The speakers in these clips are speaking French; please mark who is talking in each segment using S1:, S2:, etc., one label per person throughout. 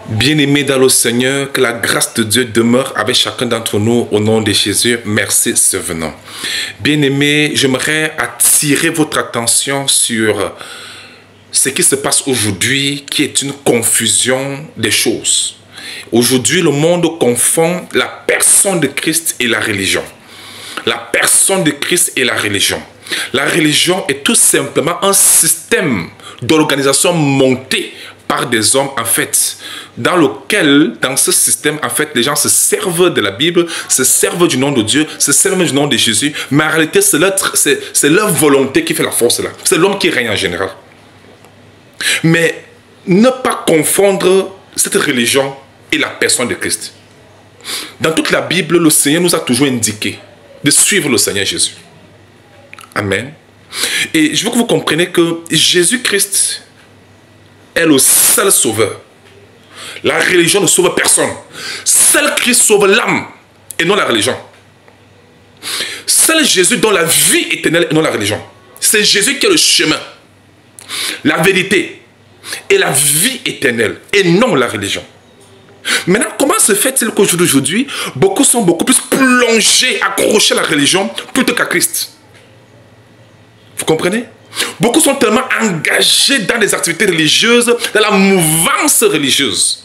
S1: Bien-aimés dans le Seigneur, que la grâce de Dieu demeure avec chacun d'entre nous au nom de Jésus. Merci, ce venant. Bien-aimés, j'aimerais attirer votre attention sur ce qui se passe aujourd'hui, qui est une confusion des choses. Aujourd'hui, le monde confond la personne de Christ et la religion. La personne de Christ et la religion. La religion est tout simplement un système d'organisation monté par des hommes, en fait, dans ce système, en fait, les gens se servent de la Bible, se servent du nom de Dieu, se servent du nom de Jésus, mais en réalité, c'est leur volonté qui fait la force là. C'est l'homme qui règne en général. Mais ne pas confondre cette religion et la personne de Christ. Dans toute la Bible, le Seigneur nous a toujours indiqué de suivre le Seigneur Jésus. Amen. Et je veux que vous compreniez que Jésus-Christ est le seul sauveur. La religion ne sauve personne. Seul Christ sauve l'âme et non la religion. Seul Jésus donne la vie éternelle et non la religion. C'est Jésus qui est le chemin, la vérité et la vie éternelle et non la religion. Maintenant, comment se fait-il qu'aujourd'hui, beaucoup sont beaucoup plus plongés, accrochés à la religion plutôt qu'à Christ? Vous comprenez? Beaucoup sont tellement engagés dans des activités religieuses, dans la mouvance religieuse.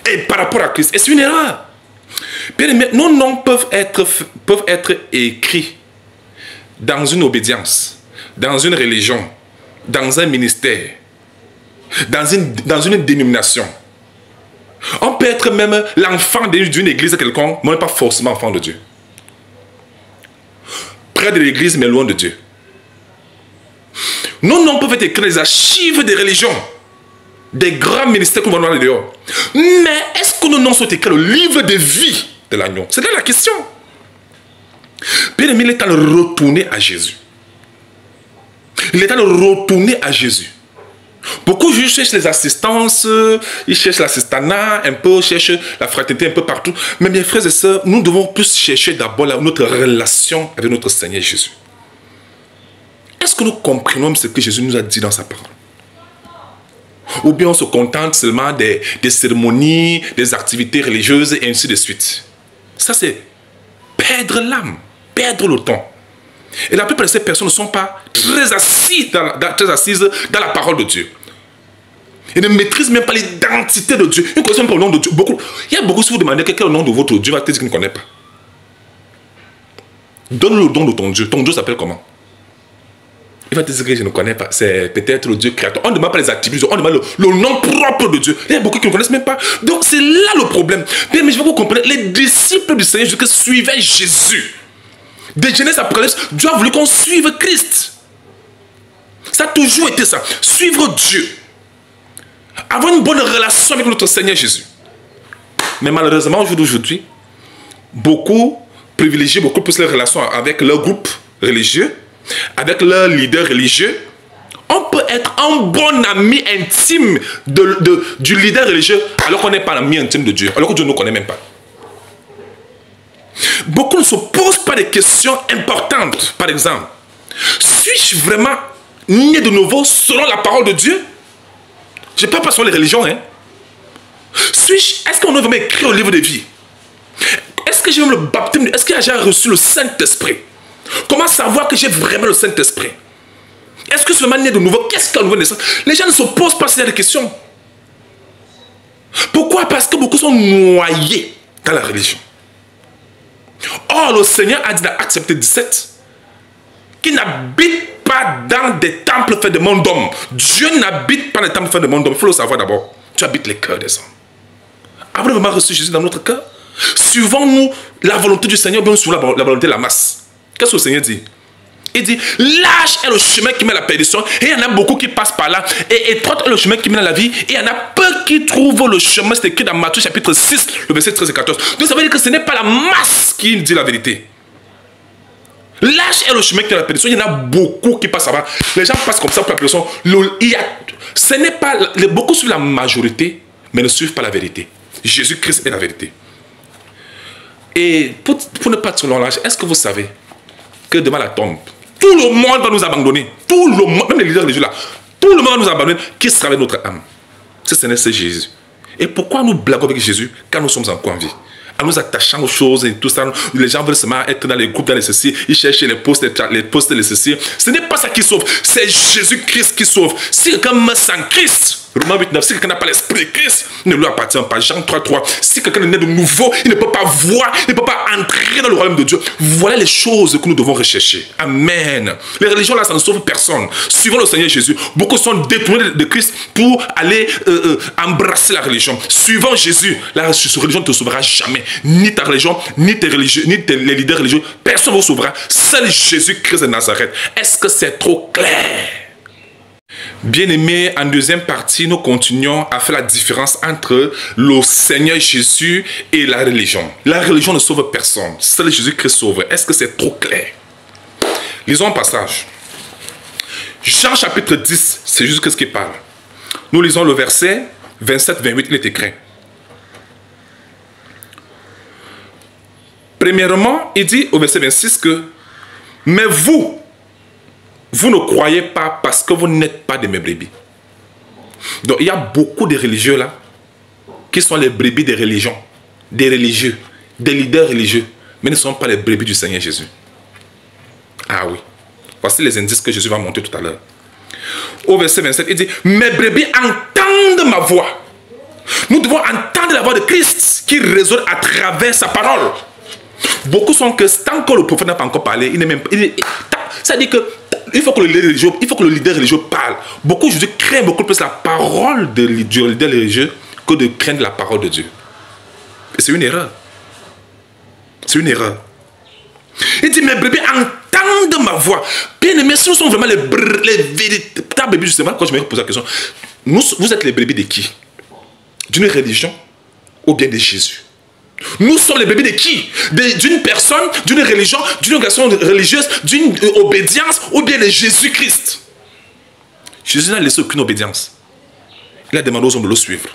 S1: Et par rapport à Christ. Et c'est une erreur. Bien aimé, nos noms peuvent être écrits dans une obédience, dans une religion, dans un ministère, dans une dénomination. On peut être même l'enfant d'une église quelconque, mais pas forcément enfant de Dieu. Près de l'église, mais loin de Dieu. Nos noms peuvent être écrits dans les archives des religions, des grands ministères qu'on va voir dehors. Mais est-ce que nos noms sont écrits dans le livre de vie de l'agneau? C'est là la question. Bien aimé, il est temps de retourner à Jésus. Il est temps de retourner à Jésus. Beaucoup cherchent les assistances, ils cherchent l'assistanat, un peu, cherchent la fraternité un peu partout. Mais mes frères et sœurs, nous devons plus chercher d'abord notre relation avec notre Seigneur Jésus. Est-ce que nous comprenons ce que Jésus nous a dit dans sa parole? Ou bien on se contente seulement des cérémonies, des activités religieuses et ainsi de suite? Ça, c'est perdre l'âme, perdre le temps. Et la plupart de ces personnes ne sont pas très assises dans la parole de Dieu. Ils ne maîtrisent même pas l'identité de Dieu. Ils ne connaissent même pas le nom de Dieu. Il y a beaucoup, si vous demandez quel est le nom de votre Dieu, il va te dire qu'il ne connaît pas. Donne le nom de ton Dieu. Ton Dieu s'appelle comment? Il va te dire que je ne connais pas. C'est peut-être le Dieu créateur. On ne demande pas les attributs, on demande le nom propre de Dieu. Il y a beaucoup qui ne connaissent même pas. Donc c'est là le problème. Mais je veux que vous compreniez, les disciples du Seigneur Jésus suivaient Jésus. De Genèse à Apocalypse, Dieu a voulu qu'on suive Christ. Ça a toujours été ça. Suivre Dieu. Avoir une bonne relation avec notre Seigneur Jésus. Mais malheureusement, au jour d'aujourd'hui, beaucoup privilégient beaucoup plus les relations avec leur groupe religieux, avec leur leader religieux. On peut être un bon ami intime du leader religieux alors qu'on n'est pas l'ami intime de Dieu, alors que Dieu ne nous connaît même pas. Beaucoup ne se posent pas des questions importantes. Par exemple, suis-je vraiment né de nouveau selon la parole de Dieu? Je ne parle pas sur les religions. Est-ce qu'on a vraiment écrit au livre de vie? Est-ce que j'ai même le baptême? Est-ce que j'ai reçu le Saint-Esprit? Comment savoir que j'ai vraiment le Saint-Esprit? Est-ce que je suis vraiment né de nouveau? Qu'est-ce qu'un nouveau naissance? Les gens ne se posent pas ces questions. Pourquoi? Parce que beaucoup sont noyés dans la religion. Or, le Seigneur a dit dans Actes chapitre 17 qu'il n'habite pas dans des temples faits de mains d'hommes. Dieu n'habite pas dans des temples faits de mains d'hommes. Il faut le savoir d'abord. Tu habites les cœurs des hommes. Avons-nous vraiment reçu Jésus dans notre cœur? Suivons-nous la volonté du Seigneur ou bien suivons la volonté de la masse? Qu'est-ce que le Seigneur dit? Il dit, large est le chemin qui mène à la perdition, et il y en a beaucoup qui passent par là, et étroit est le chemin qui mène à la vie, et il y en a peu qui trouvent le chemin. C'est écrit dans Matthieu chapitre 6, le verset 13 et 14. Donc ça veut dire que ce n'est pas la masse qui dit la vérité. Large est le chemin qui mène à la perdition, il y en a beaucoup qui passent là-bas. Les gens passent comme ça pour la perdition. Ce n'est pas, beaucoup suivent la majorité, mais ne suivent pas la vérité. Jésus-Christ est la vérité. Et pour ne pas être long, est-ce que vous savez que devant la tombe, tout le monde va nous abandonner. Tout le monde, même les leaders religieux là, tout le monde va nous abandonner. Qui sera avec notre âme? Ce Seigneur, c'est Jésus. Et pourquoi nous blaguons avec Jésus quand nous sommes encore en vie? En nous attachant aux choses et tout ça, les gens veulent seulement être dans les groupes, dans les ceci, ils cherchent les postes, les ceci. Ce n'est pas ça qui sauve, c'est Jésus-Christ qui sauve. Si quelqu'un meurt sans Christ, Romains 8,9, si quelqu'un n'a pas l'esprit de Christ, il ne lui appartient pas. Jean 3,3, si quelqu'un est né de nouveau, il ne peut pas voir, il ne peut pas entrer dans le royaume de Dieu. Voilà les choses que nous devons rechercher. Amen. Les religions là, ça ne sauve personne. Suivant le Seigneur Jésus, beaucoup sont détournés de Christ pour aller embrasser la religion. Suivant Jésus, la religion ne te sauvera jamais. Ni ta religion, ni tes religieux, ni les leaders religieux, personne ne vous sauvera. Seul Jésus-Christ de Nazareth. Est-ce que c'est trop clair? Bien-aimés, en deuxième partie, nous continuons à faire la différence entre le Seigneur Jésus et la religion. La religion ne sauve personne. Seul Jésus-Christ sauve. Est-ce que c'est trop clair? Lisons un passage. Jean chapitre 10, c'est Jésus-Christ qui parle. Nous lisons le verset 27-28, il est écrit. Premièrement, il dit au verset 26 que « Mais vous ne croyez pas parce que vous n'êtes pas de mes brebis. » Donc, il y a beaucoup de religieux là qui sont les brebis des religions, des religieux, des leaders religieux, mais ne sont pas les brebis du Seigneur Jésus. Ah oui. Voici les indices que Jésus va montrer tout à l'heure. Au verset 27, il dit « Mes brebis entendent ma voix. » Nous devons entendre la voix de Christ qui résonne à travers sa parole. Beaucoup sont que tant que le prophète n'a pas encore parlé, il n'est même pas... Ça dit que il faut que le leader religieux parle. Beaucoup aujourd'hui craignent beaucoup plus la parole du leader religieux que de craindre la parole de Dieu. Et c'est une erreur. C'est une erreur. Il dit, mes brebis entendent ma voix. Bien aimés, si nous sommes vraiment les véritables brebis, justement, quand je me pose la question, vous êtes les brebis de qui? D'une religion ou bien de Jésus? Nous sommes les bébés de qui? D'une personne, d'une religion, d'une organisation religieuse, d'une obédience ou bien de Jésus-Christ? Jésus n'a laissé aucune obédience. Il a demandé aux hommes de le suivre.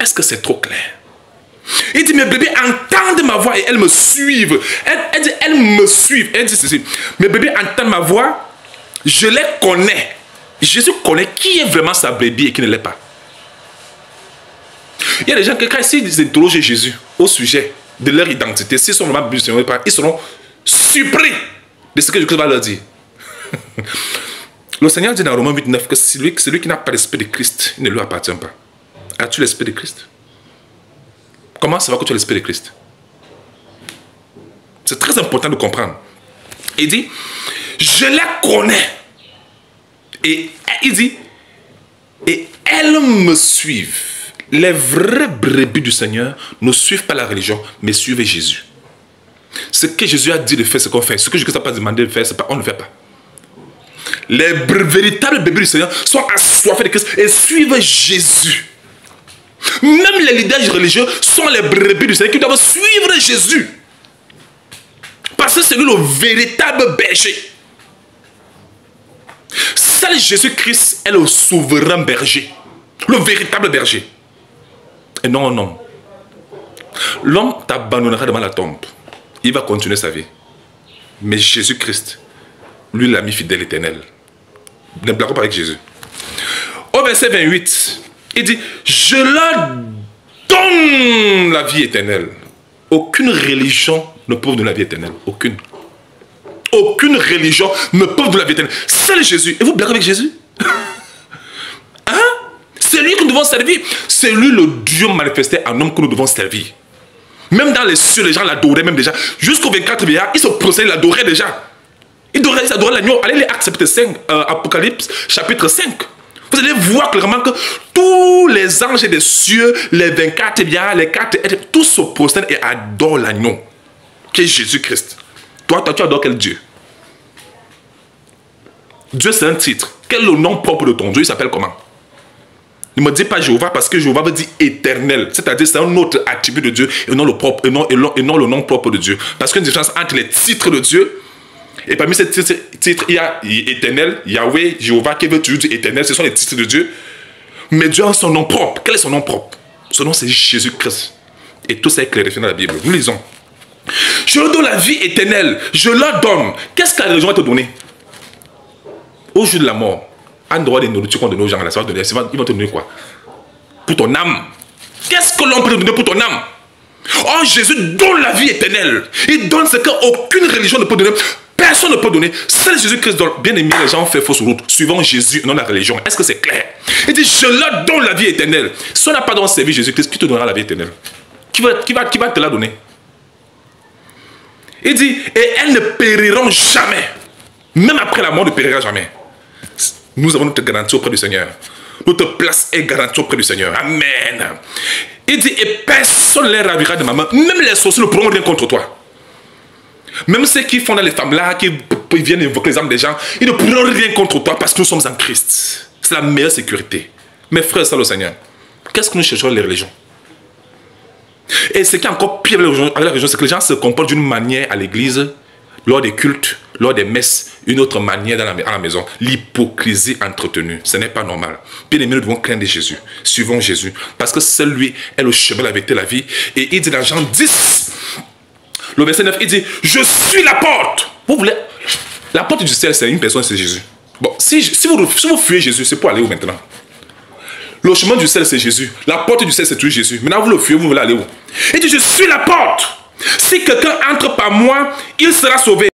S1: Est-ce que c'est trop clair? Il dit, mes bébés entendent ma voix et elles me suivent. Elle dit, elles me suivent. Elle dit ceci, mes bébés entendent ma voix, je les connais. Jésus connaît qui est vraiment sa brebis et qui ne l'est pas. Il y a des gens qui, quand ils interrogent Jésus au sujet de leur identité, s'ils sont vraiment musulmans, ils seront surpris de ce que Jésus va leur dire. Le Seigneur dit dans Romains 8,9 que celui qui n'a pas l'esprit de Christ, il ne lui appartient pas. As-tu l'esprit de Christ? Comment ça va que tu as l'esprit de Christ? C'est très important de comprendre. Il dit, je les connais. Et il dit, et elles me suivent. Les vrais brebis du Seigneur ne suivent pas la religion, mais suivent Jésus. Ce que Jésus a dit de faire, ce qu'on fait. Ce que Jésus n'a pas demandé de faire, on ne fait pas. Les véritables brebis du Seigneur sont assoiffés de Christ et suivent Jésus. Même les leaders religieux sont les brebis du Seigneur qui doivent suivre Jésus. Parce que c'est lui le véritable berger. Seul Jésus-Christ est le souverain berger. Le véritable berger. Et non un homme. L'homme t'abandonnera devant la tombe. Il va continuer sa vie. Mais Jésus-Christ, lui, l'ami fidèle éternel. Ne blaguons pas avec Jésus. Au verset 28, il dit, je leur donne la vie éternelle. Aucune religion ne peut donner la vie éternelle. Aucune. Aucune religion ne peut donner la vie éternelle. C'est Jésus. Et vous blaguez avec Jésus? C'est lui que nous devons servir. C'est lui le Dieu manifesté en homme que nous devons servir. Même dans les cieux, les gens l'adoraient même déjà. Jusqu'au 24 vieillard, ils se procèdent, ils l'adoraient déjà. Ils adoraient l'agneau. Allez lire Actes chapitre 5, Apocalypse chapitre 5. Vous allez voir clairement que tous les anges des cieux, les 24 vieillards, les 4 êtres, tous se procèdent et adorent l'agneau, qui est Jésus-Christ. Toi, tu adores quel Dieu? Dieu, c'est un titre. Quel est le nom propre de ton Dieu? Il s'appelle comment? Ne me dis pas Jéhovah parce que Jéhovah veut dire éternel. C'est-à-dire c'est un autre attribut de Dieu et non le nom propre de Dieu. Parce qu'il y a une différence entre les titres de Dieu et parmi ces titres, il y a éternel, Yahweh, Jéhovah qui veut toujours dire éternel. Ce sont les titres de Dieu. Mais Dieu a son nom propre. Quel est son nom propre? Son nom c'est Jésus-Christ. Et tout ça est clarifié dans la Bible. Nous lisons. Je leur donne la vie éternelle. Je leur donne. Qu'est-ce que la religion va te donner? Au jour de la mort. En droit des nourritures qu'on donne aux gens à la soirée, ils vont te donner quoi? pour ton âme. Qu'est-ce que l'homme peut te donner pour ton âme? Oh, Jésus donne la vie éternelle. Il donne ce qu'aucune religion ne peut donner. Personne ne peut donner. Seul Jésus-Christ donne. Bien aimé, les gens ont fait fausse route, suivant Jésus, non la religion. Est-ce que c'est clair? Il dit, je leur donne la vie éternelle. Si on n'a pas donc servi Jésus-Christ, qui te donnera la vie éternelle? Qui va te la donner? Il dit, et elles ne périront jamais. Même après la mort, ne périra jamais. Nous avons notre garantie auprès du Seigneur. Notre place est garantie auprès du Seigneur. Amen. Il dit, et personne ne les ravira de ma main. Même les sorciers ne pourront rien contre toi. Même ceux qui font dans les femmes là, qui viennent invoquer les âmes des gens, ils ne pourront rien contre toi parce que nous sommes en Christ. C'est la meilleure sécurité. Mes frères, c'est le Seigneur. Qu'est-ce que nous cherchons les religions? Et ce qui est encore pire avec la religion, c'est que les gens se comportent d'une manière à l'église, lors des cultes, lors des messes, une autre manière à la maison. L'hypocrisie entretenue, ce n'est pas normal. Bien aimé, nous devons craindre Jésus, suivons Jésus, parce que seul lui est le chemin, la vérité, la vie. Et il dit dans Jean 10, le verset 9, il dit, je suis la porte. Vous voulez, la porte du ciel, c'est une personne, c'est Jésus. Bon, si vous fuyez Jésus, c'est pour aller où maintenant? Le chemin du ciel, c'est Jésus. La porte du ciel, c'est toujours Jésus. Maintenant, vous le fuyez, vous voulez aller où? Il dit, je suis la porte. Si quelqu'un entre par moi, il sera sauvé.